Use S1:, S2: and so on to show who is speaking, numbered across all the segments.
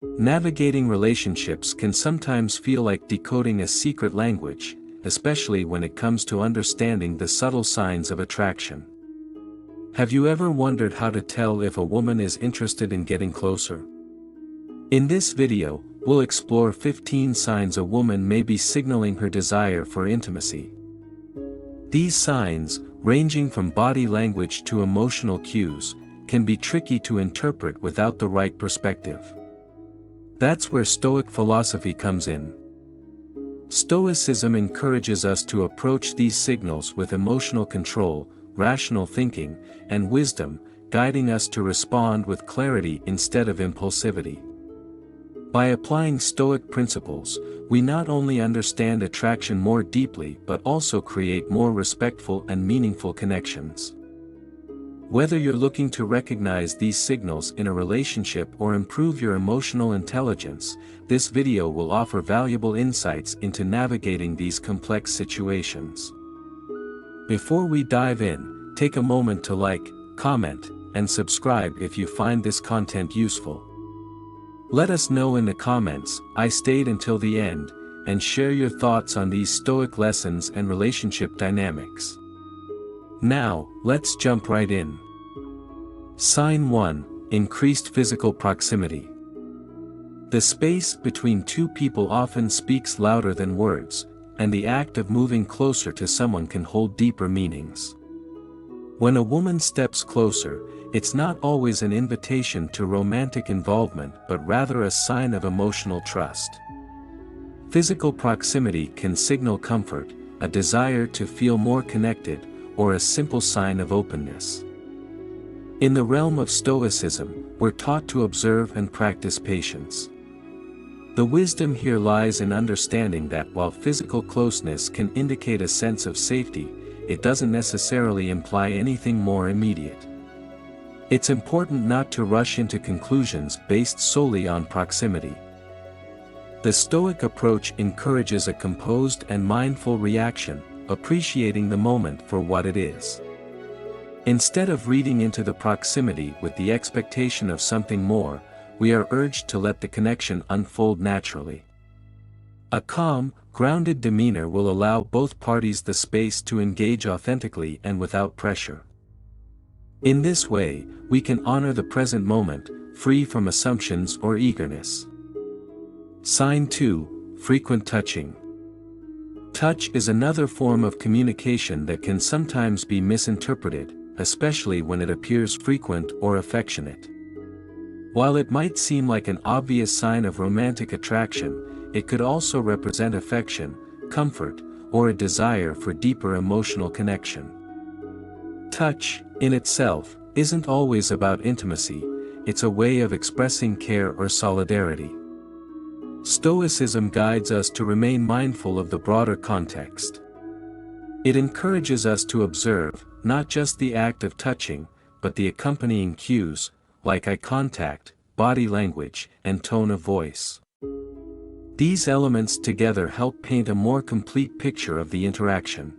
S1: Navigating relationships can sometimes feel like decoding a secret language, especially when it comes to understanding the subtle signs of attraction. Have you ever wondered how to tell if a woman is interested in getting closer? In this video, we'll explore 15 signs a woman may be signaling her desire for intimacy. These signs, ranging from body language to emotional cues, can be tricky to interpret without the right perspective. That's where Stoic philosophy comes in. Stoicism encourages us to approach these signals with emotional control, rational thinking, and wisdom, guiding us to respond with clarity instead of impulsivity. By applying Stoic principles, we not only understand attraction more deeply but also create more respectful and meaningful connections. Whether you're looking to recognize these signals in a relationship or improve your emotional intelligence, this video will offer valuable insights into navigating these complex situations. Before we dive in, take a moment to like, comment, and subscribe if you find this content useful. Let us know in the comments, "I stayed until the end," and share your thoughts on these Stoic lessons and relationship dynamics. Now, let's jump right in. Sign 1: Increased physical proximity. The space between two people often speaks louder than words, and the act of moving closer to someone can hold deeper meanings. When a woman steps closer, it's not always an invitation to romantic involvement but rather a sign of emotional trust. Physical proximity can signal comfort, a desire to feel more connected, or a simple sign of openness. In the realm of Stoicism, we're taught to observe and practice patience. The wisdom here lies in understanding that while physical closeness can indicate a sense of safety, it doesn't necessarily imply anything more immediate. It's important not to rush into conclusions based solely on proximity. The Stoic approach encourages a composed and mindful reaction, appreciating the moment for what it is. Instead of reading into the proximity with the expectation of something more, we are urged to let the connection unfold naturally. A calm, grounded demeanor will allow both parties the space to engage authentically and without pressure. In this way, we can honor the present moment, free from assumptions or eagerness. Sign 2: Frequent touching. Touch is another form of communication that can sometimes be misinterpreted, especially when it appears frequent or affectionate. While it might seem like an obvious sign of romantic attraction, it could also represent affection, comfort, or a desire for deeper emotional connection. Touch, in itself, isn't always about intimacy, it's a way of expressing care or solidarity. Stoicism guides us to remain mindful of the broader context. It encourages us to observe, not just the act of touching, but the accompanying cues, like eye contact, body language, and tone of voice. These elements together help paint a more complete picture of the interaction.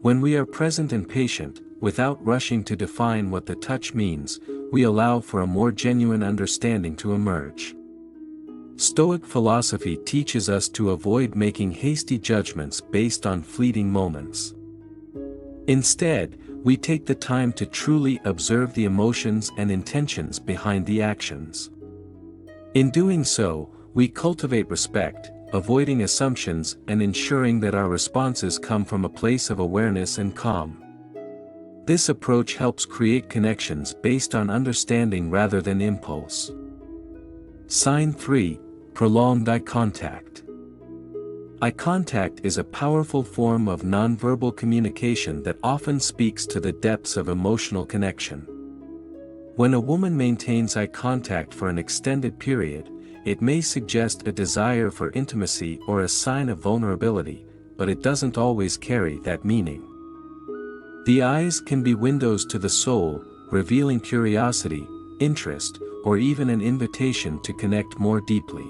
S1: When we are present and patient, without rushing to define what the touch means, we allow for a more genuine understanding to emerge. Stoic philosophy teaches us to avoid making hasty judgments based on fleeting moments. Instead, we take the time to truly observe the emotions and intentions behind the actions. In doing so, we cultivate respect, avoiding assumptions and ensuring that our responses come from a place of awareness and calm. This approach helps create connections based on understanding rather than impulse. Sign 3: Prolonged eye contact. Eye contact is a powerful form of nonverbal communication that often speaks to the depths of emotional connection. When a woman maintains eye contact for an extended period, it may suggest a desire for intimacy or a sign of vulnerability, but it doesn't always carry that meaning. The eyes can be windows to the soul, revealing curiosity, interest, or even an invitation to connect more deeply.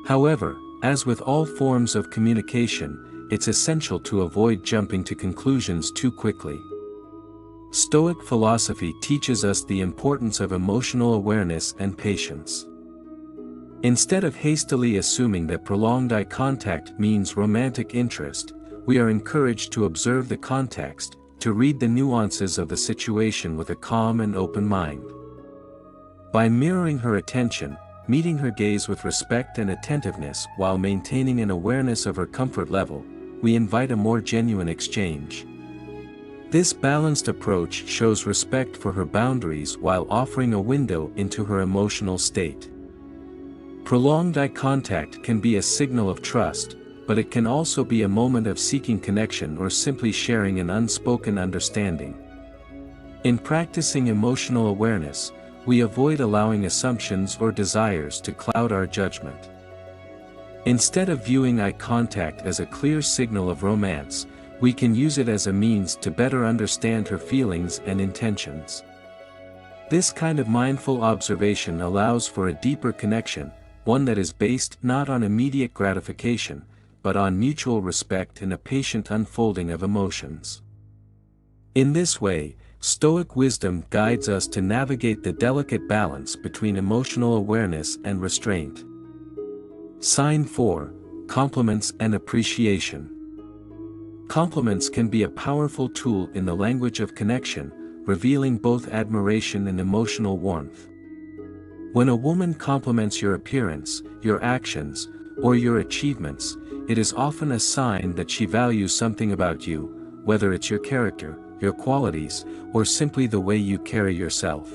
S1: However, as with all forms of communication, it's essential to avoid jumping to conclusions too quickly. Stoic philosophy teaches us the importance of emotional awareness and patience. Instead of hastily assuming that prolonged eye contact means romantic interest, we are encouraged to observe the context, to read the nuances of the situation with a calm and open mind. By mirroring her attention, meeting her gaze with respect and attentiveness while maintaining an awareness of her comfort level, we invite a more genuine exchange. This balanced approach shows respect for her boundaries while offering a window into her emotional state. Prolonged eye contact can be a signal of trust, but it can also be a moment of seeking connection or simply sharing an unspoken understanding. In practicing emotional awareness, we avoid allowing assumptions or desires to cloud our judgment. Instead of viewing eye contact as a clear signal of romance, we can use it as a means to better understand her feelings and intentions. This kind of mindful observation allows for a deeper connection, one that is based not on immediate gratification, but on mutual respect and a patient unfolding of emotions. In this way, Stoic wisdom guides us to navigate the delicate balance between emotional awareness and restraint. Sign 4: Compliments and Appreciation. Compliments can be a powerful tool in the language of connection, revealing both admiration and emotional warmth. When a woman compliments your appearance, your actions, or your achievements, it is often a sign that she values something about you, whether it's your character, your qualities, or simply the way you carry yourself.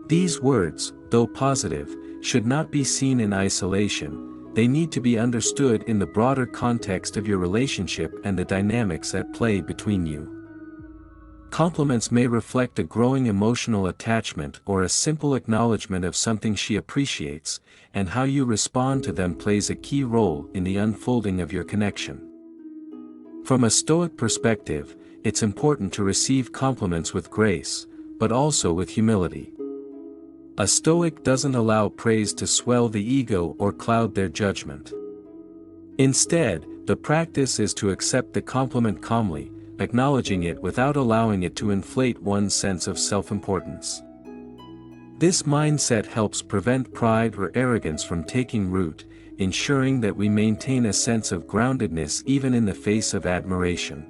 S1: These words, though positive, should not be seen in isolation. They need to be understood in the broader context of your relationship and the dynamics at play between you. Compliments may reflect a growing emotional attachment or a simple acknowledgement of something she appreciates, and how you respond to them plays a key role in the unfolding of your connection. From a Stoic perspective, it's important to receive compliments with grace, but also with humility. A Stoic doesn't allow praise to swell the ego or cloud their judgment. Instead, the practice is to accept the compliment calmly, acknowledging it without allowing it to inflate one's sense of self-importance. This mindset helps prevent pride or arrogance from taking root, ensuring that we maintain a sense of groundedness even in the face of admiration.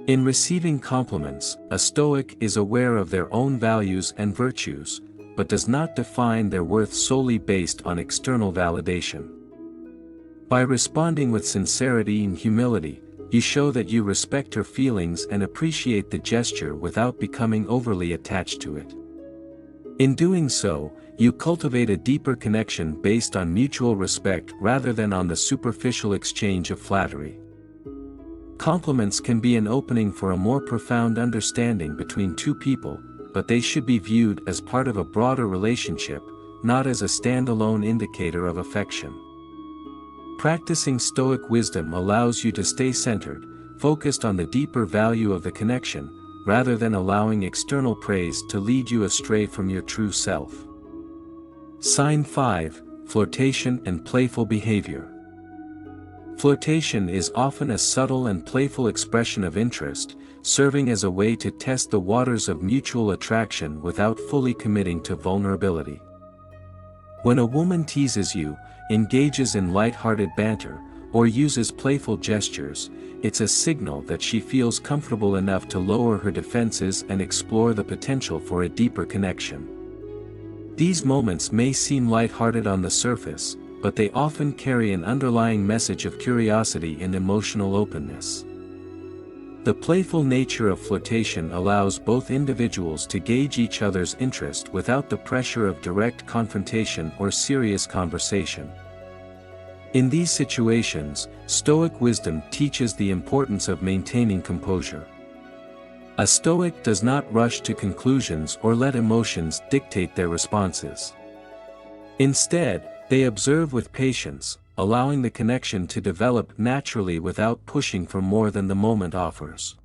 S1: In receiving compliments, a Stoic is aware of their own values and virtues, but does not define their worth solely based on external validation. By responding with sincerity and humility, you show that you respect her feelings and appreciate the gesture without becoming overly attached to it. In doing so, you cultivate a deeper connection based on mutual respect rather than on the superficial exchange of flattery. Compliments can be an opening for a more profound understanding between two people, but they should be viewed as part of a broader relationship, not as a standalone indicator of affection. Practicing Stoic wisdom allows you to stay centered, focused on the deeper value of the connection, rather than allowing external praise to lead you astray from your true self. Sign 5: Flirtation and Playful Behavior. Flirtation is often a subtle and playful expression of interest, serving as a way to test the waters of mutual attraction without fully committing to vulnerability. When a woman teases you, engages in light-hearted banter, or uses playful gestures, it's a signal that she feels comfortable enough to lower her defenses and explore the potential for a deeper connection. These moments may seem light-hearted on the surface, but they often carry an underlying message of curiosity and emotional openness. The playful nature of flirtation allows both individuals to gauge each other's interest without the pressure of direct confrontation or serious conversation. In these situations, Stoic wisdom teaches the importance of maintaining composure. A Stoic does not rush to conclusions or let emotions dictate their responses. Instead, they observe with patience, allowing the connection to develop naturally without pushing for more than the moment offers.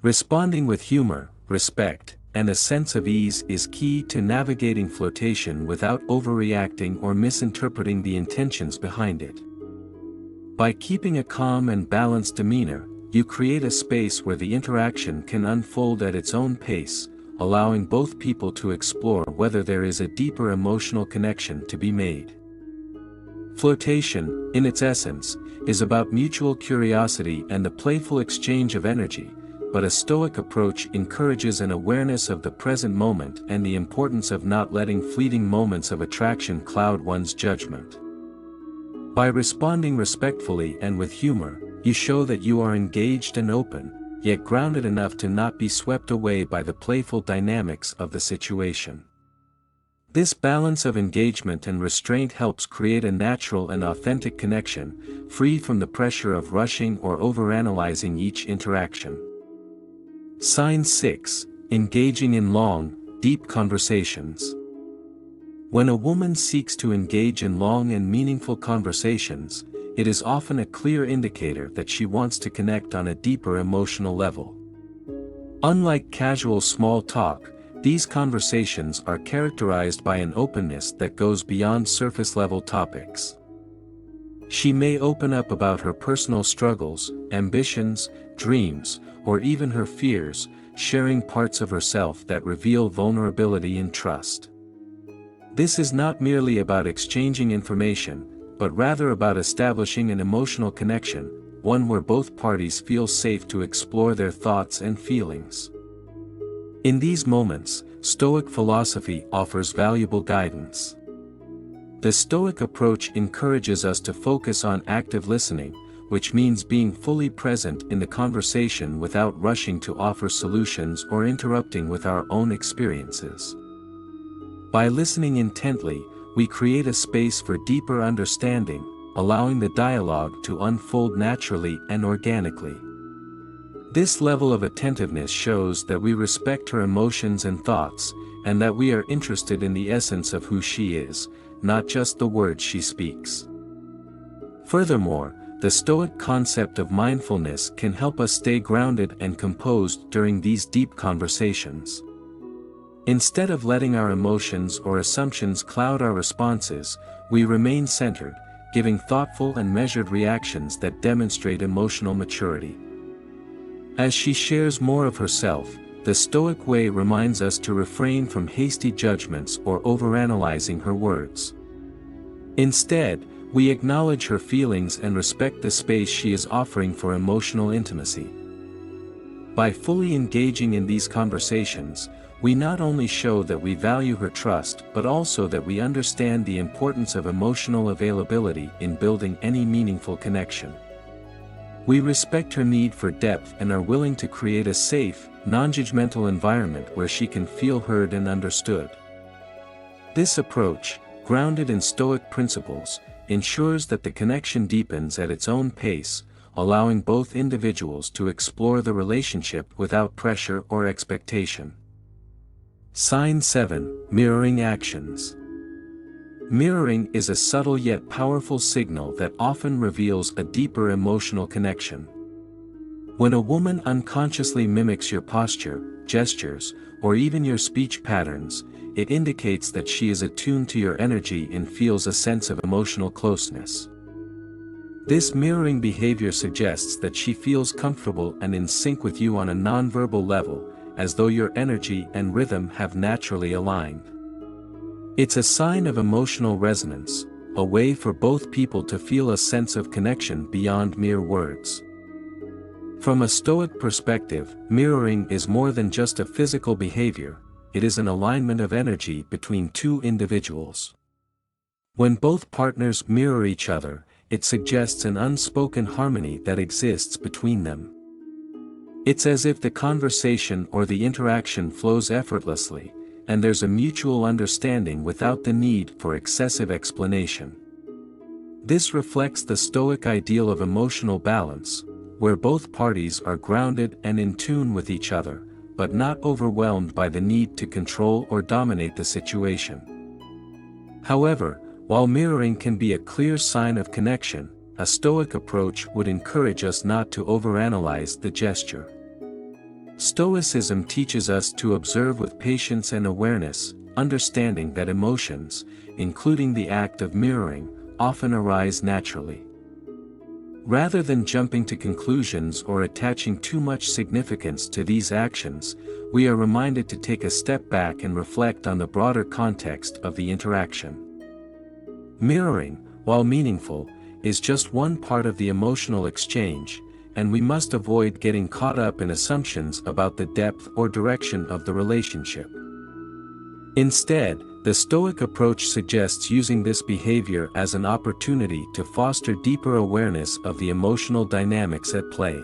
S1: Responding with humor, respect, and a sense of ease is key to navigating flirtation without overreacting or misinterpreting the intentions behind it. By keeping a calm and balanced demeanor, you create a space where the interaction can unfold at its own pace, allowing both people to explore whether there is a deeper emotional connection to be made. Flirtation, in its essence, is about mutual curiosity and the playful exchange of energy, but a Stoic approach encourages an awareness of the present moment and the importance of not letting fleeting moments of attraction cloud one's judgment. By responding respectfully and with humor, you show that you are engaged and open, yet grounded enough to not be swept away by the playful dynamics of the situation. This balance of engagement and restraint helps create a natural and authentic connection, free from the pressure of rushing or overanalyzing each interaction. Sign 6. Engaging in long, deep conversations. When a woman seeks to engage in long and meaningful conversations, it is often a clear indicator that she wants to connect on a deeper emotional level. Unlike casual small talk, these conversations are characterized by an openness that goes beyond surface-level topics. She may open up about her personal struggles, ambitions, dreams, or even her fears, sharing parts of herself that reveal vulnerability and trust. This is not merely about exchanging information, but rather about establishing an emotional connection, one where both parties feel safe to explore their thoughts and feelings. In these moments, Stoic philosophy offers valuable guidance. The Stoic approach encourages us to focus on active listening, which means being fully present in the conversation without rushing to offer solutions or interrupting with our own experiences. By listening intently, we create a space for deeper understanding, allowing the dialogue to unfold naturally and organically. This level of attentiveness shows that we respect her emotions and thoughts, and that we are interested in the essence of who she is, not just the words she speaks. Furthermore, the Stoic concept of mindfulness can help us stay grounded and composed during these deep conversations. Instead of letting our emotions or assumptions cloud our responses, we remain centered, giving thoughtful and measured reactions that demonstrate emotional maturity. As she shares more of herself, the Stoic way reminds us to refrain from hasty judgments or overanalyzing her words. Instead, we acknowledge her feelings and respect the space she is offering for emotional intimacy. By fully engaging in these conversations, we not only show that we value her trust but also that we understand the importance of emotional availability in building any meaningful connection. We respect her need for depth and are willing to create a safe, non-judgmental environment where she can feel heard and understood. This approach, grounded in Stoic principles, ensures that the connection deepens at its own pace, allowing both individuals to explore the relationship without pressure or expectation. Sign 7. Mirroring actions. Mirroring is a subtle yet powerful signal that often reveals a deeper emotional connection. When a woman unconsciously mimics your posture, gestures, or even your speech patterns, it indicates that she is attuned to your energy and feels a sense of emotional closeness. This mirroring behavior suggests that she feels comfortable and in sync with you on a nonverbal level, as though your energy and rhythm have naturally aligned. It's a sign of emotional resonance, a way for both people to feel a sense of connection beyond mere words. From a Stoic perspective, mirroring is more than just a physical behavior, it is an alignment of energy between two individuals. When both partners mirror each other, it suggests an unspoken harmony that exists between them. It's as if the conversation or the interaction flows effortlessly, and there's a mutual understanding without the need for excessive explanation. This reflects the Stoic ideal of emotional balance, where both parties are grounded and in tune with each other, but not overwhelmed by the need to control or dominate the situation. However, while mirroring can be a clear sign of connection, a Stoic approach would encourage us not to overanalyze the gesture. Stoicism teaches us to observe with patience and awareness, understanding that emotions, including the act of mirroring, often arise naturally. Rather than jumping to conclusions or attaching too much significance to these actions, we are reminded to take a step back and reflect on the broader context of the interaction. Mirroring, while meaningful, is just one part of the emotional exchange, and we must avoid getting caught up in assumptions about the depth or direction of the relationship. Instead, the Stoic approach suggests using this behavior as an opportunity to foster deeper awareness of the emotional dynamics at play.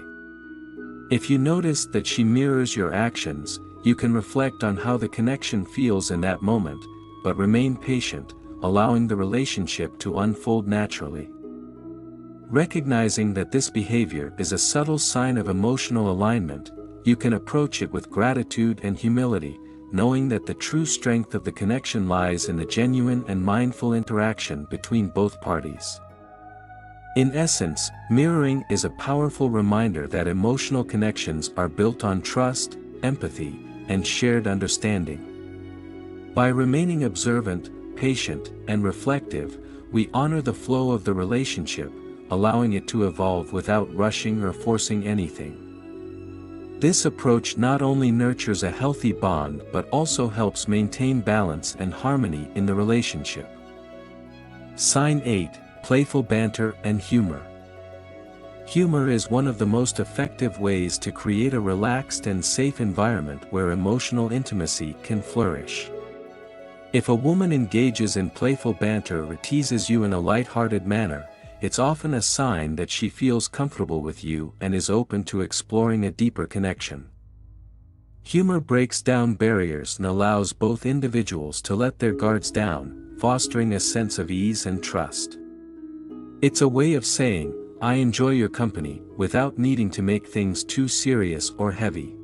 S1: If you notice that she mirrors your actions, you can reflect on how the connection feels in that moment, but remain patient, allowing the relationship to unfold naturally. Recognizing that this behavior is a subtle sign of emotional alignment, you can approach it with gratitude and humility, knowing that the true strength of the connection lies in the genuine and mindful interaction between both parties. In essence, mirroring is a powerful reminder that emotional connections are built on trust, empathy, and shared understanding. By remaining observant, patient, and reflective, we honor the flow of the relationship, allowing it to evolve without rushing or forcing anything. This approach not only nurtures a healthy bond but also helps maintain balance and harmony in the relationship. Sign 8: Playful banter and humor. Humor is one of the most effective ways to create a relaxed and safe environment where emotional intimacy can flourish. If a woman engages in playful banter or teases you in a light-hearted manner, it's often a sign that she feels comfortable with you and is open to exploring a deeper connection. Humor breaks down barriers and allows both individuals to let their guards down, fostering a sense of ease and trust. It's a way of saying, "I enjoy your company," without needing to make things too serious or heavy.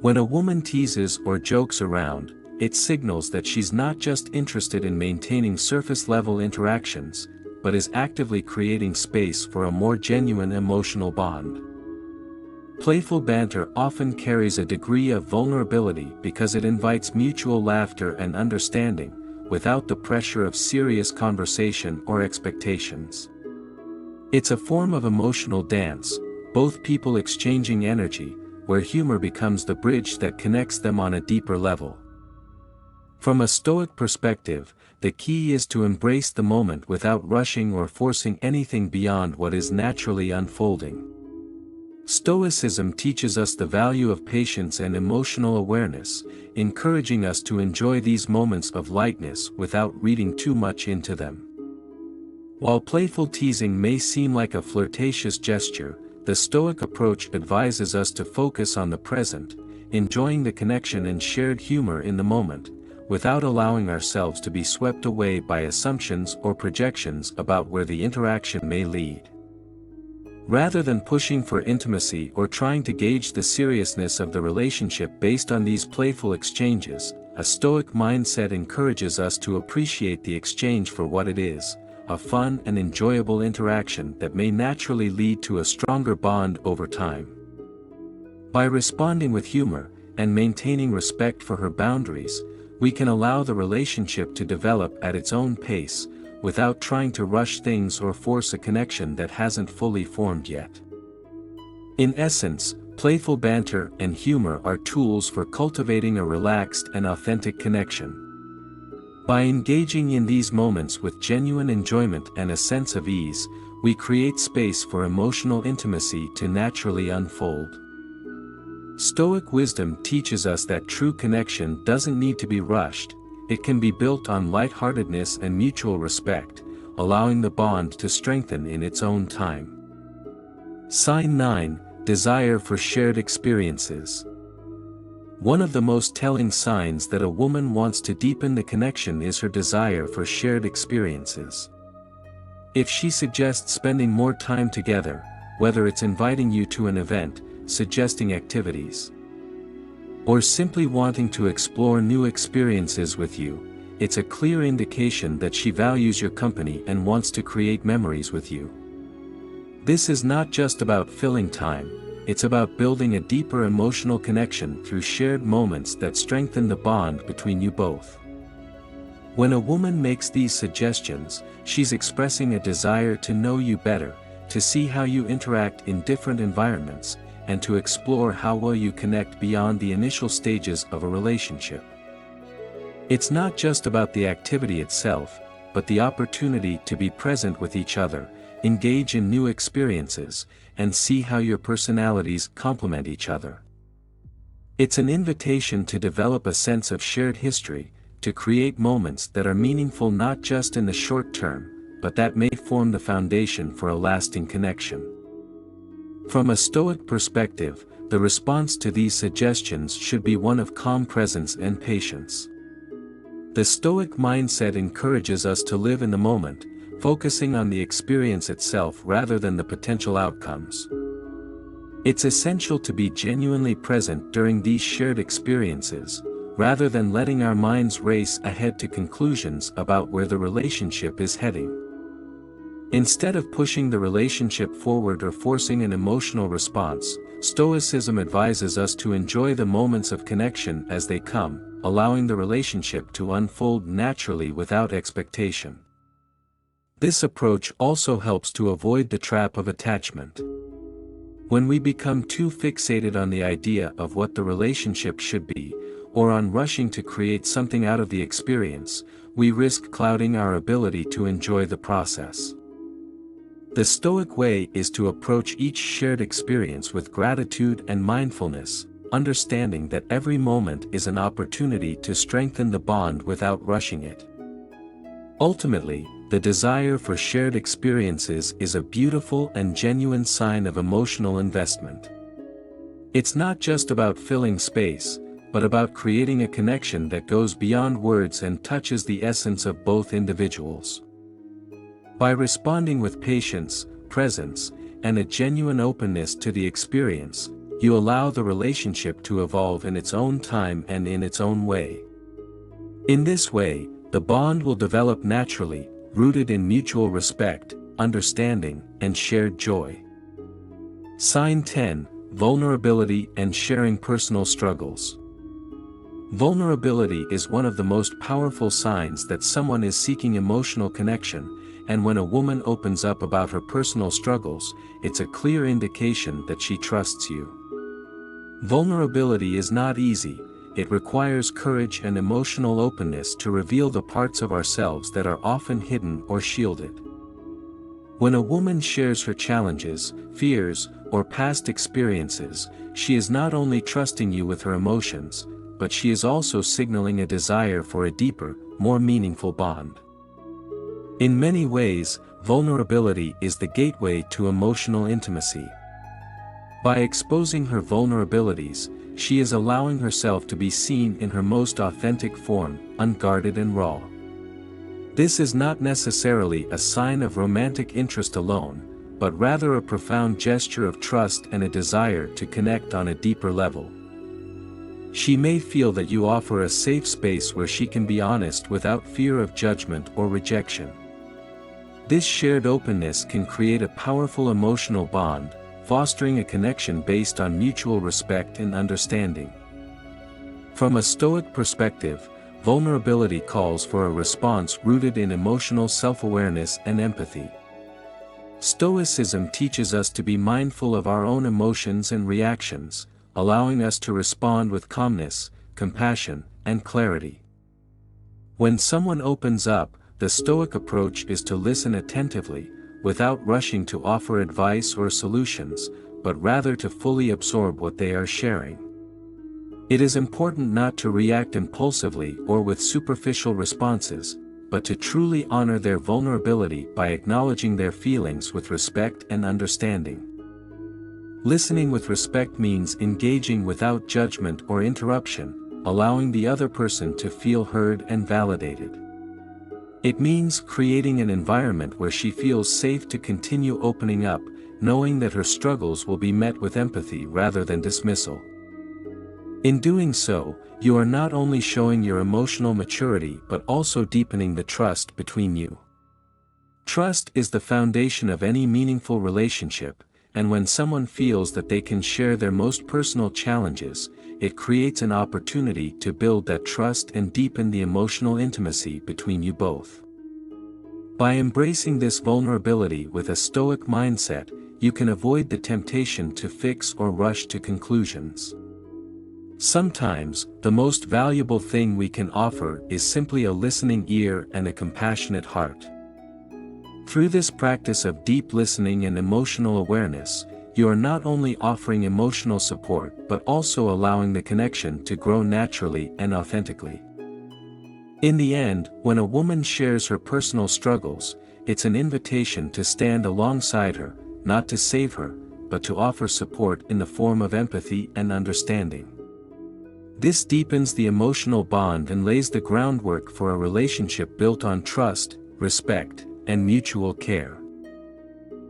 S1: When a woman teases or jokes around, it signals that she's not just interested in maintaining surface-level interactions, but is actively creating space for a more genuine emotional bond. Playful banter often carries a degree of vulnerability because it invites mutual laughter and understanding, without the pressure of serious conversation or expectations. It's a form of emotional dance, both people exchanging energy, where humor becomes the bridge that connects them on a deeper level. From a Stoic perspective, the key is to embrace the moment without rushing or forcing anything beyond what is naturally unfolding. Stoicism teaches us the value of patience and emotional awareness, encouraging us to enjoy these moments of lightness without reading too much into them. While playful teasing may seem like a flirtatious gesture, the Stoic approach advises us to focus on the present, enjoying the connection and shared humor in the moment, without allowing ourselves to be swept away by assumptions or projections about where the interaction may lead. Rather than pushing for intimacy or trying to gauge the seriousness of the relationship based on these playful exchanges, a Stoic mindset encourages us to appreciate the exchange for what it is, a fun and enjoyable interaction that may naturally lead to a stronger bond over time. By responding with humor, and maintaining respect for her boundaries, we can allow the relationship to develop at its own pace, without trying to rush things or force a connection that hasn't fully formed yet. In essence, playful banter and humor are tools for cultivating a relaxed and authentic connection. By engaging in these moments with genuine enjoyment and a sense of ease, we create space for emotional intimacy to naturally unfold. Stoic wisdom teaches us that true connection doesn't need to be rushed, it can be built on lightheartedness and mutual respect, allowing the bond to strengthen in its own time. Sign 9: Desire for shared experiences. One of the most telling signs that a woman wants to deepen the connection is her desire for shared experiences. If she suggests spending more time together, whether it's inviting you to an event, suggesting activities, or simply wanting to explore new experiences with you, it's a clear indication that she values your company and wants to create memories with you. This is not just about filling time, it's about building a deeper emotional connection through shared moments that strengthen the bond between you both. When a woman makes these suggestions, she's expressing a desire to know you better, to see how you interact in different environments, and to explore how well you connect beyond the initial stages of a relationship. It's not just about the activity itself, but the opportunity to be present with each other, engage in new experiences, and see how your personalities complement each other. It's an invitation to develop a sense of shared history, to create moments that are meaningful not just in the short term, but that may form the foundation for a lasting connection. From a Stoic perspective, the response to these suggestions should be one of calm presence and patience. The Stoic mindset encourages us to live in the moment, focusing on the experience itself rather than the potential outcomes. It's essential to be genuinely present during these shared experiences, rather than letting our minds race ahead to conclusions about where the relationship is heading. Instead of pushing the relationship forward or forcing an emotional response, Stoicism advises us to enjoy the moments of connection as they come, allowing the relationship to unfold naturally without expectation. This approach also helps to avoid the trap of attachment. When we become too fixated on the idea of what the relationship should be, or on rushing to create something out of the experience, we risk clouding our ability to enjoy the process. The Stoic way is to approach each shared experience with gratitude and mindfulness, understanding that every moment is an opportunity to strengthen the bond without rushing it. Ultimately, the desire for shared experiences is a beautiful and genuine sign of emotional investment. It's not just about filling space, but about creating a connection that goes beyond words and touches the essence of both individuals. By responding with patience, presence, and a genuine openness to the experience, you allow the relationship to evolve in its own time and in its own way. In this way, the bond will develop naturally, rooted in mutual respect, understanding, and shared joy. Sign 10: Vulnerability and sharing personal struggles. Vulnerability is one of the most powerful signs that someone is seeking emotional connection, and when a woman opens up about her personal struggles, it's a clear indication that she trusts you. Vulnerability is not easy. It requires courage and emotional openness to reveal the parts of ourselves that are often hidden or shielded. When a woman shares her challenges, fears, or past experiences, she is not only trusting you with her emotions, but she is also signaling a desire for a deeper, more meaningful bond. In many ways, vulnerability is the gateway to emotional intimacy. By exposing her vulnerabilities, she is allowing herself to be seen in her most authentic form, unguarded and raw. This is not necessarily a sign of romantic interest alone, but rather a profound gesture of trust and a desire to connect on a deeper level. She may feel that you offer a safe space where she can be honest without fear of judgment or rejection. This shared openness can create a powerful emotional bond, fostering a connection based on mutual respect and understanding. From a Stoic perspective, vulnerability calls for a response rooted in emotional self-awareness and empathy. Stoicism teaches us to be mindful of our own emotions and reactions, allowing us to respond with calmness, compassion, and clarity. When someone opens up, the Stoic approach is to listen attentively, without rushing to offer advice or solutions, but rather to fully absorb what they are sharing. It is important not to react impulsively or with superficial responses, but to truly honor their vulnerability by acknowledging their feelings with respect and understanding. Listening with respect means engaging without judgment or interruption, allowing the other person to feel heard and validated. It means creating an environment where she feels safe to continue opening up, knowing that her struggles will be met with empathy rather than dismissal. In doing so, you are not only showing your emotional maturity but also deepening the trust between you. Trust is the foundation of any meaningful relationship, and when someone feels that they can share their most personal challenges, it creates an opportunity to build that trust and deepen the emotional intimacy between you both. By embracing this vulnerability with a Stoic mindset, you can avoid the temptation to fix or rush to conclusions. Sometimes, the most valuable thing we can offer is simply a listening ear and a compassionate heart. Through this practice of deep listening and emotional awareness, you are not only offering emotional support but also allowing the connection to grow naturally and authentically. In the end, when a woman shares her personal struggles, it's an invitation to stand alongside her, not to save her, but to offer support in the form of empathy and understanding. This deepens the emotional bond and lays the groundwork for a relationship built on trust, respect, and mutual care.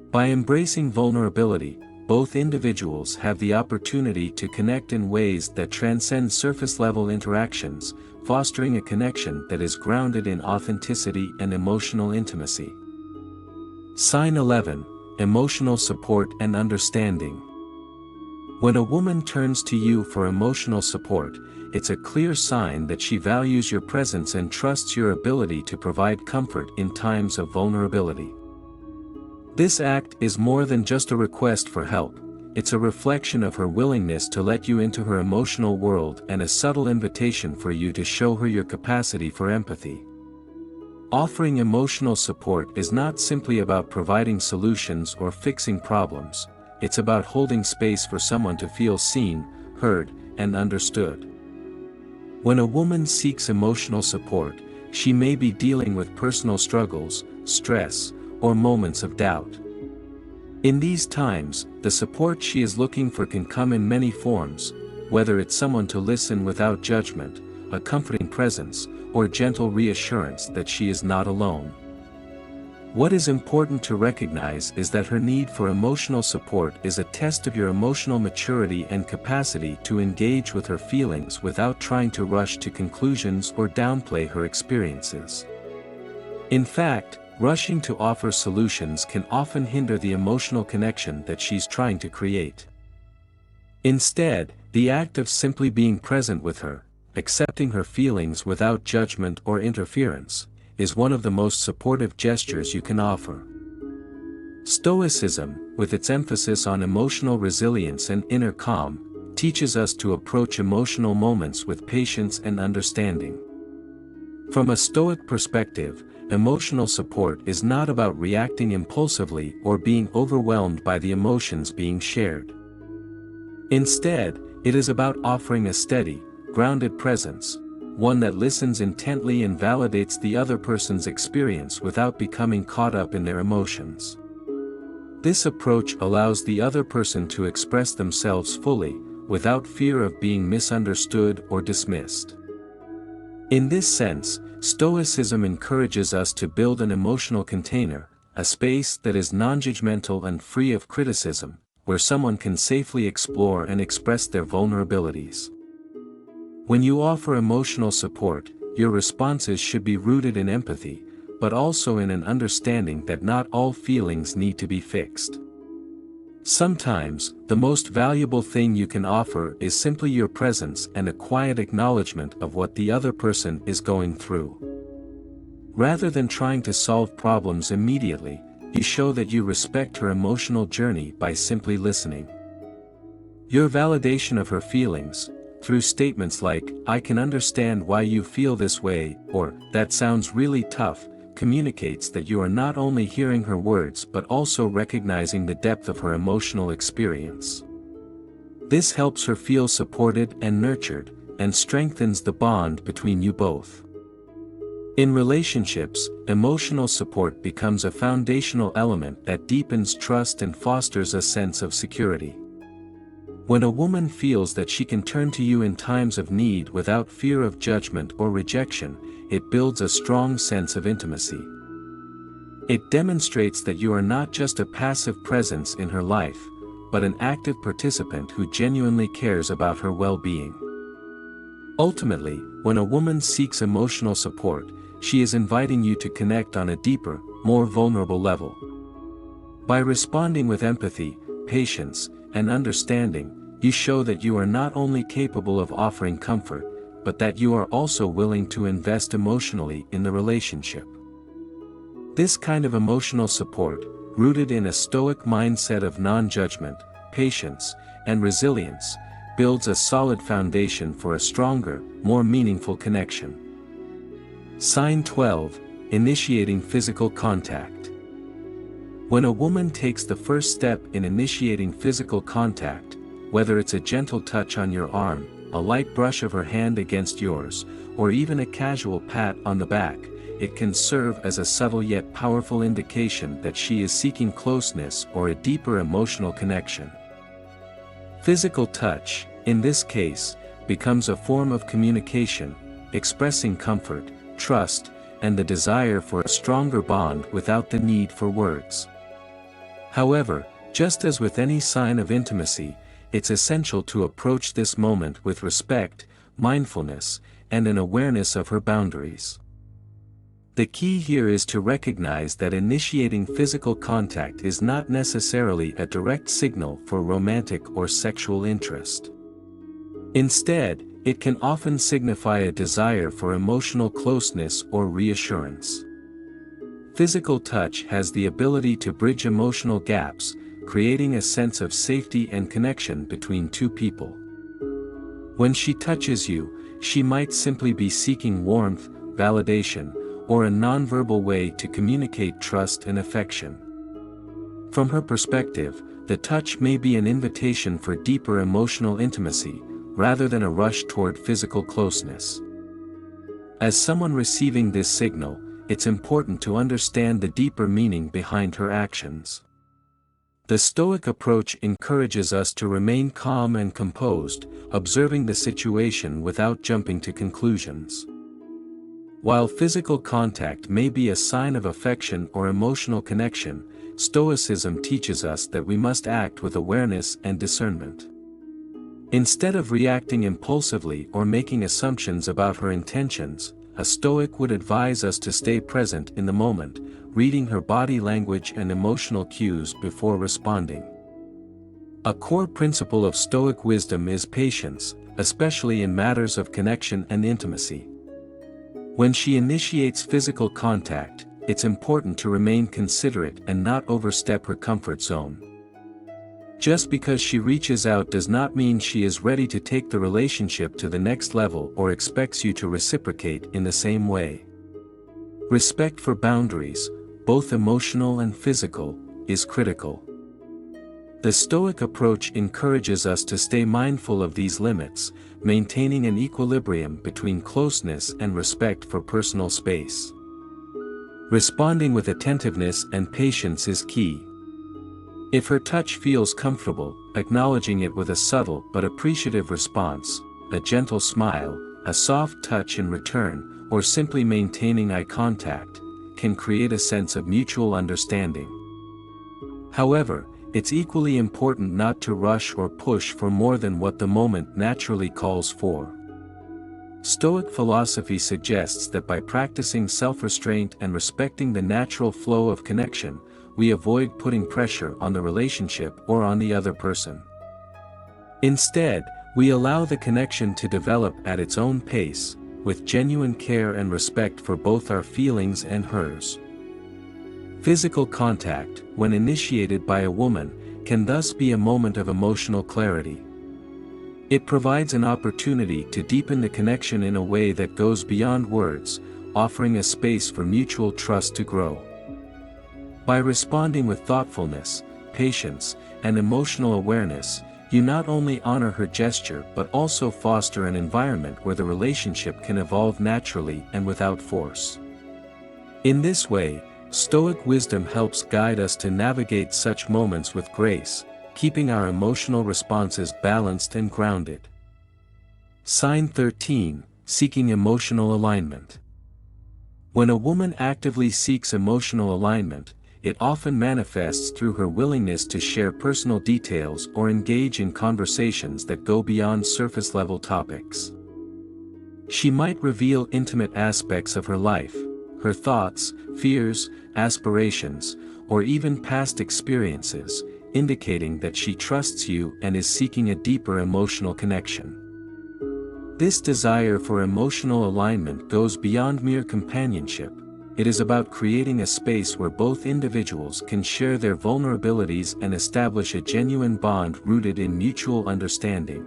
S1: By embracing vulnerability, both individuals have the opportunity to connect in ways that transcend surface-level interactions, fostering a connection that is grounded in authenticity and emotional intimacy. Sign 11. Emotional support and understanding. When a woman turns to you for emotional support, it's a clear sign that she values your presence and trusts your ability to provide comfort in times of vulnerability. This act is more than just a request for help, it's a reflection of her willingness to let you into her emotional world and a subtle invitation for you to show her your capacity for empathy. Offering emotional support is not simply about providing solutions or fixing problems, it's about holding space for someone to feel seen, heard, and understood. When a woman seeks emotional support, she may be dealing with personal struggles, stress, or moments of doubt. In these times, the support she is looking for can come in many forms, whether it's someone to listen without judgment, a comforting presence, or gentle reassurance that she is not alone. What is important to recognize is that her need for emotional support is a test of your emotional maturity and capacity to engage with her feelings without trying to rush to conclusions or downplay her experiences. In fact, rushing to offer solutions can often hinder the emotional connection that she's trying to create. Instead, the act of simply being present with her, accepting her feelings without judgment or interference, is one of the most supportive gestures you can offer. Stoicism, with its emphasis on emotional resilience and inner calm, teaches us to approach emotional moments with patience and understanding. From a Stoic perspective, emotional support is not about reacting impulsively or being overwhelmed by the emotions being shared. Instead, it is about offering a steady, grounded presence, one that listens intently and validates the other person's experience without becoming caught up in their emotions. This approach allows the other person to express themselves fully, without fear of being misunderstood or dismissed. In this sense, Stoicism encourages us to build an emotional container, a space that is non-judgmental and free of criticism, where someone can safely explore and express their vulnerabilities. When you offer emotional support, your responses should be rooted in empathy, but also in an understanding that not all feelings need to be fixed. Sometimes, the most valuable thing you can offer is simply your presence and a quiet acknowledgement of what the other person is going through. Rather than trying to solve problems immediately, you show that you respect her emotional journey by simply listening. Your validation of her feelings, through statements like, "I can understand why you feel this way," or, "That sounds really tough," communicates that you are not only hearing her words but also recognizing the depth of her emotional experience. This helps her feel supported and nurtured, and strengthens the bond between you both. In relationships, emotional support becomes a foundational element that deepens trust and fosters a sense of security. When a woman feels that she can turn to you in times of need without fear of judgment or rejection, it builds a strong sense of intimacy. It demonstrates that you are not just a passive presence in her life, but an active participant who genuinely cares about her well-being. Ultimately, when a woman seeks emotional support, she is inviting you to connect on a deeper, more vulnerable level. By responding with empathy, patience, and understanding, you show that you are not only capable of offering comfort, but that you are also willing to invest emotionally in the relationship. This kind of emotional support, rooted in a Stoic mindset of non-judgment, patience, and resilience, builds a solid foundation for a stronger, more meaningful connection. Sign 12. Initiating physical contact. When a woman takes the first step in initiating physical contact, whether it's a gentle touch on your arm, a light brush of her hand against yours, or even a casual pat on the back, it can serve as a subtle yet powerful indication that she is seeking closeness or a deeper emotional connection. Physical touch, in this case, becomes a form of communication, expressing comfort, trust, and the desire for a stronger bond without the need for words. However, just as with any sign of intimacy, it's essential to approach this moment with respect, mindfulness, and an awareness of her boundaries. The key here is to recognize that initiating physical contact is not necessarily a direct signal for romantic or sexual interest. Instead, it can often signify a desire for emotional closeness or reassurance. Physical touch has the ability to bridge emotional gaps, creating a sense of safety and connection between two people. When she touches you, she might simply be seeking warmth, validation, or a nonverbal way to communicate trust and affection. From her perspective, the touch may be an invitation for deeper emotional intimacy, rather than a rush toward physical closeness. As someone receiving this signal, it's important to understand the deeper meaning behind her actions. The Stoic approach encourages us to remain calm and composed, observing the situation without jumping to conclusions. While physical contact may be a sign of affection or emotional connection, Stoicism teaches us that we must act with awareness and discernment. Instead of reacting impulsively or making assumptions about her intentions, a Stoic would advise us to stay present in the moment, reading her body language and emotional cues before responding. A core principle of Stoic wisdom is patience, especially in matters of connection and intimacy. When she initiates physical contact, it's important to remain considerate and not overstep her comfort zone. Just because she reaches out does not mean she is ready to take the relationship to the next level or expects you to reciprocate in the same way. Respect for boundaries, both emotional and physical, is critical. The Stoic approach encourages us to stay mindful of these limits, maintaining an equilibrium between closeness and respect for personal space. Responding with attentiveness and patience is key. If her touch feels comfortable, acknowledging it with a subtle but appreciative response, a gentle smile, a soft touch in return, or simply maintaining eye contact, can create a sense of mutual understanding. However, it's equally important not to rush or push for more than what the moment naturally calls for. Stoic philosophy suggests that by practicing self-restraint and respecting the natural flow of connection, we avoid putting pressure on the relationship or on the other person. Instead, we allow the connection to develop at its own pace, with genuine care and respect for both our feelings and hers. Physical contact, when initiated by a woman, can thus be a moment of emotional clarity. It provides an opportunity to deepen the connection in a way that goes beyond words, offering a space for mutual trust to grow. By responding with thoughtfulness, patience, and emotional awareness, you not only honor her gesture but also foster an environment where the relationship can evolve naturally and without force. In this way, Stoic wisdom helps guide us to navigate such moments with grace, keeping our emotional responses balanced and grounded. Sign 13, seeking emotional alignment. When a woman actively seeks emotional alignment, it often manifests through her willingness to share personal details or engage in conversations that go beyond surface-level topics. She might reveal intimate aspects of her life, her thoughts, fears, aspirations, or even past experiences, indicating that she trusts you and is seeking a deeper emotional connection. This desire for emotional alignment goes beyond mere companionship. it is about creating a space where both individuals can share their vulnerabilities and establish a genuine bond rooted in mutual understanding.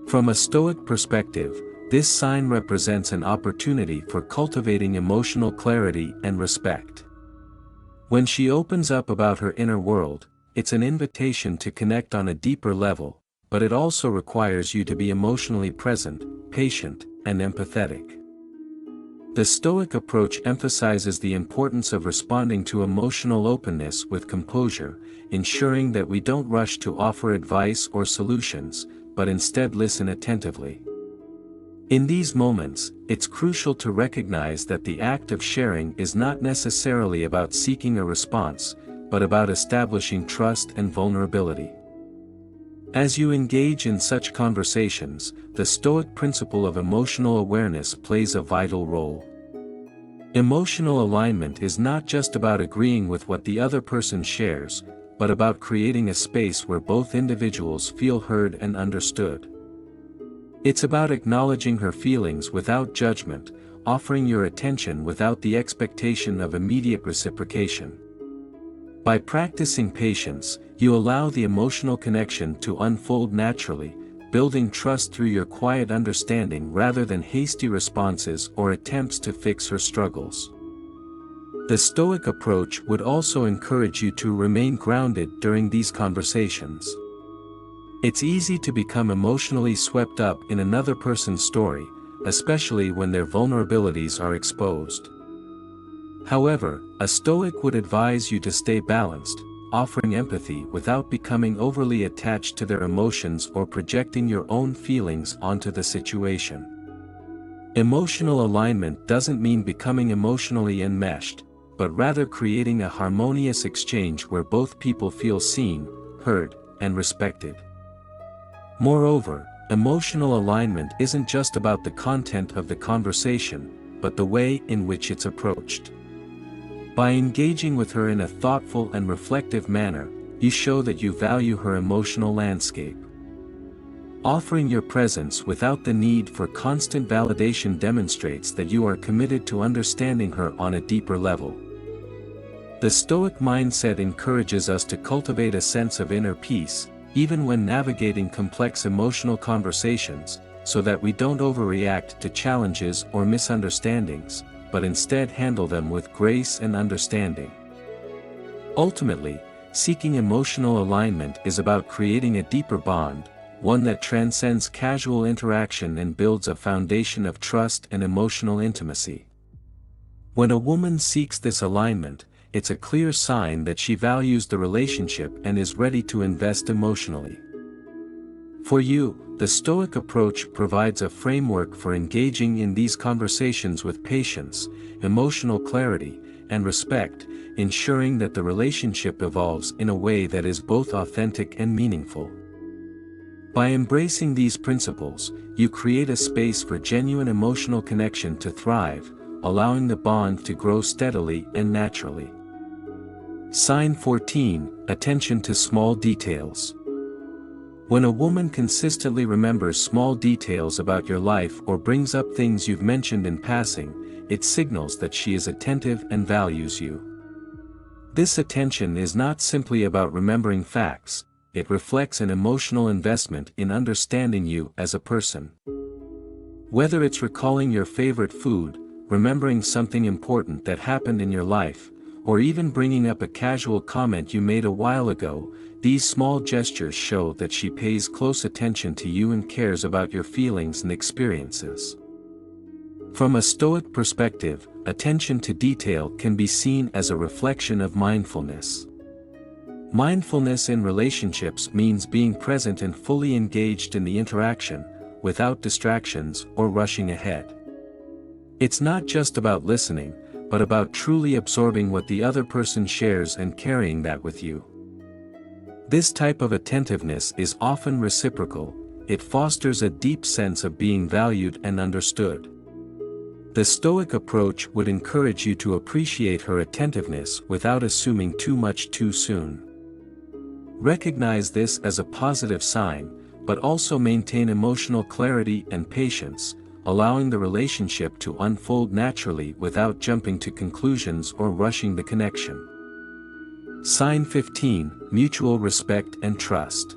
S1: From a Stoic perspective, this sign represents an opportunity for cultivating emotional clarity and respect. When she opens up about her inner world, it's an invitation to connect on a deeper level, but it also requires you to be emotionally present, patient, and empathetic. The Stoic approach emphasizes the importance of responding to emotional openness with composure, ensuring that we don't rush to offer advice or solutions, but instead listen attentively. In these moments, it's crucial to recognize that the act of sharing is not necessarily about seeking a response, but about establishing trust and vulnerability. As you engage in such conversations, the Stoic principle of emotional awareness plays a vital role. Emotional alignment is not just about agreeing with what the other person shares, but about creating a space where both individuals feel heard and understood. It's about acknowledging her feelings without judgment, offering your attention without the expectation of immediate reciprocation. By practicing patience, you allow the emotional connection to unfold naturally, building trust through your quiet understanding rather than hasty responses or attempts to fix her struggles. The Stoic approach would also encourage you to remain grounded during these conversations. It's easy to become emotionally swept up in another person's story, especially when their vulnerabilities are exposed. However, a Stoic would advise you to stay balanced, offering empathy without becoming overly attached to their emotions or projecting your own feelings onto the situation. Emotional alignment doesn't mean becoming emotionally enmeshed, but rather creating a harmonious exchange where both people feel seen, heard, and respected. Moreover, emotional alignment isn't just about the content of the conversation, but the way in which it's approached. By engaging with her in a thoughtful and reflective manner, you show that you value her emotional landscape. Offering your presence without the need for constant validation demonstrates that you are committed to understanding her on a deeper level. The Stoic mindset encourages us to cultivate a sense of inner peace, even when navigating complex emotional conversations, so that we don't overreact to challenges or misunderstandings, but instead handle them with grace and understanding. Ultimately, seeking emotional alignment is about creating a deeper bond, one that transcends casual interaction and builds a foundation of trust and emotional intimacy. When a woman seeks this alignment, it's a clear sign that she values the relationship and is ready to invest emotionally. For you, the Stoic approach provides a framework for engaging in these conversations with patience, emotional clarity, and respect, ensuring that the relationship evolves in a way that is both authentic and meaningful. By embracing these principles, you create a space for genuine emotional connection to thrive, allowing the bond to grow steadily and naturally. Sign 14, attention to small details. When a woman consistently remembers small details about your life or brings up things you've mentioned in passing, it signals that she is attentive and values you. This attention is not simply about remembering facts, it reflects an emotional investment in understanding you as a person. Whether it's recalling your favorite food, remembering something important that happened in your life, or even bringing up a casual comment you made a while ago, these small gestures show that she pays close attention to you and cares about your feelings and experiences. From a Stoic perspective, attention to detail can be seen as a reflection of mindfulness. Mindfulness in relationships means being present and fully engaged in the interaction, without distractions or rushing ahead. It's not just about listening, but about truly absorbing what the other person shares and carrying that with you. This type of attentiveness is often reciprocal, it fosters a deep sense of being valued and understood. The Stoic approach would encourage you to appreciate her attentiveness without assuming too much too soon. Recognize this as a positive sign, but also maintain emotional clarity and patience, allowing the relationship to unfold naturally without jumping to conclusions or rushing the connection. Sign 15, mutual respect and trust.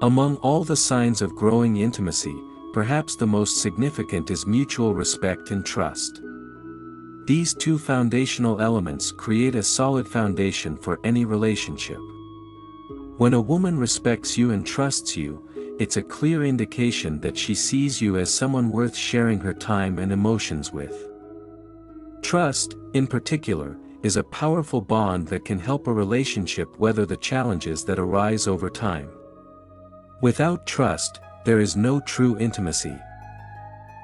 S1: Among all the signs of growing intimacy, perhaps the most significant is mutual respect and trust. These two foundational elements create a solid foundation for any relationship. When a woman respects you and trusts you, it's a clear indication that she sees you as someone worth sharing her time and emotions with. Trust, in particular, is a powerful bond that can help a relationship weather the challenges that arise over time. Without trust, there is no true intimacy.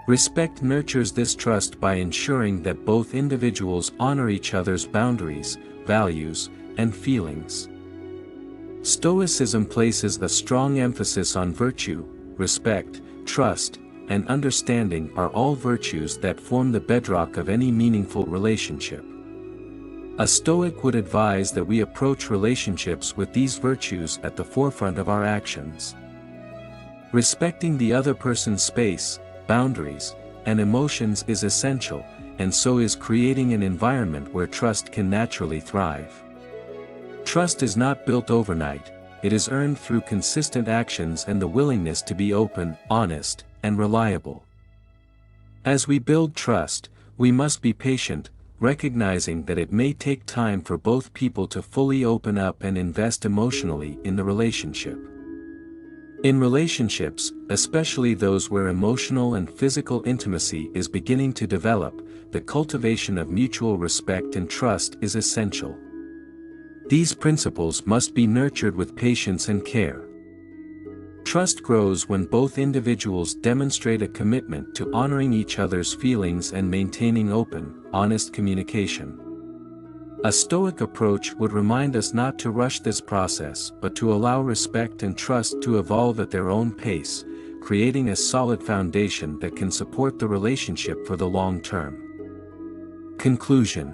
S1: Respect nurtures this trust by ensuring that both individuals honor each other's boundaries, values, and feelings. Stoicism places a strong emphasis on virtue. Respect, trust, and understanding are all virtues that form the bedrock of any meaningful relationship. A Stoic would advise that we approach relationships with these virtues at the forefront of our actions. Respecting the other person's space, boundaries, and emotions is essential, and so is creating an environment where trust can naturally thrive. Trust is not built overnight, it is earned through consistent actions and the willingness to be open, honest, and reliable. As we build trust, we must be patient, recognizing that it may take time for both people to fully open up and invest emotionally in the relationship. In relationships, especially those where emotional and physical intimacy is beginning to develop, the cultivation of mutual respect and trust is essential. These principles must be nurtured with patience and care. Trust grows when both individuals demonstrate a commitment to honoring each other's feelings and maintaining open, honest communication. A Stoic approach would remind us not to rush this process but to allow respect and trust to evolve at their own pace, creating a solid foundation that can support the relationship for the long term. Conclusion.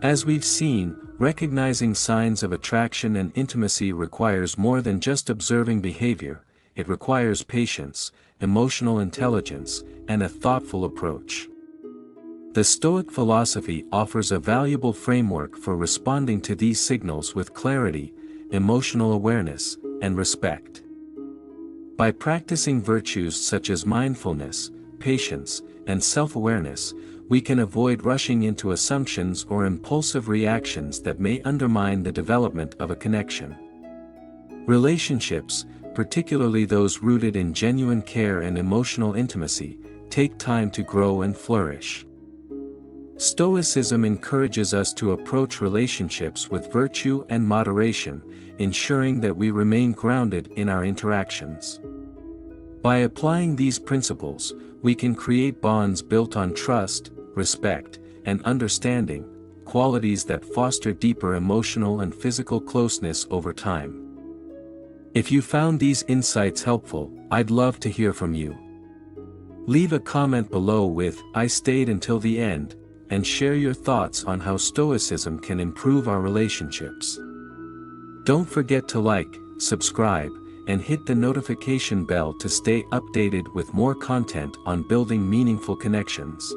S1: As we've seen, recognizing signs of attraction and intimacy requires more than just observing behavior. It requires patience, emotional intelligence, and a thoughtful approach. The Stoic philosophy offers a valuable framework for responding to these signals with clarity, emotional awareness, and respect. By practicing virtues such as mindfulness, patience, and self-awareness, we can avoid rushing into assumptions or impulsive reactions that may undermine the development of a connection. Relationships, particularly those rooted in genuine care and emotional intimacy, take time to grow and flourish. Stoicism encourages us to approach relationships with virtue and moderation, ensuring that we remain grounded in our interactions. By applying these principles, we can create bonds built on trust, respect, and understanding, qualities that foster deeper emotional and physical closeness over time. If you found these insights helpful, I'd love to hear from you. Leave a comment below with "I stayed until the end," and share your thoughts on how Stoicism can improve our relationships. Don't forget to like, subscribe, and hit the notification bell to stay updated with more content on building meaningful connections.